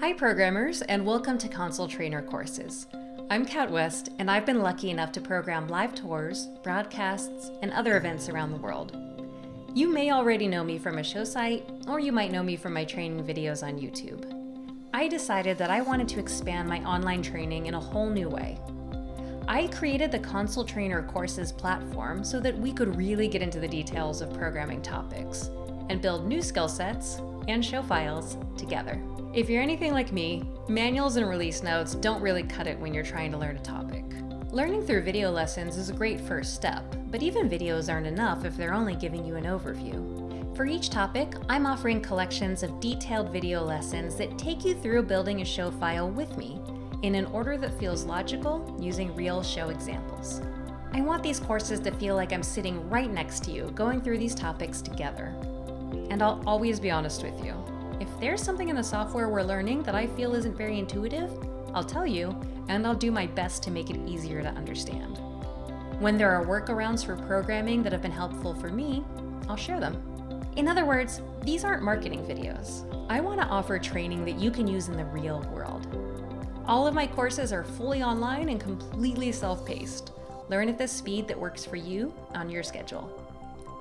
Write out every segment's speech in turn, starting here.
Hi programmers, and welcome to Consoletrainer courses. I'm Kat West, and I've been lucky enough to program live tours, broadcasts, and other events around the world. You may already know me from a show site, or you might know me from my training videos on YouTube. I decided that I wanted to expand my online training in a whole new way. I created the Consoletrainer courses platform so that we could really get into the details of programming topics and build new skill sets and show files together. If you're anything like me, manuals and release notes don't really cut it when you're trying to learn a topic. Learning through video lessons is a great first step, but even videos aren't enough if they're only giving you an overview. For each topic, I'm offering collections of detailed video lessons that take you through building a show file with me in an order that feels logical using real show examples. I want these courses to feel like I'm sitting right next to you going through these topics together. And I'll always be honest with you. If there's something in the software we're learning that I feel isn't very intuitive, I'll tell you, and I'll do my best to make it easier to understand. When there are workarounds for programming that have been helpful for me, I'll share them. In other words, these aren't marketing videos. I want to offer training that you can use in the real world. All of my courses are fully online and completely self-paced. Learn at the speed that works for you on your schedule.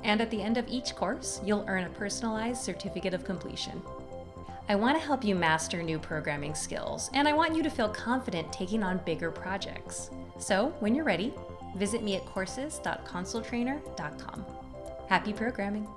And at the end of each course, you'll earn a personalized certificate of completion. I want to help you master new programming skills, and I want you to feel confident taking on bigger projects. So, when you're ready, visit me at courses.consoletrainer.com. Happy programming!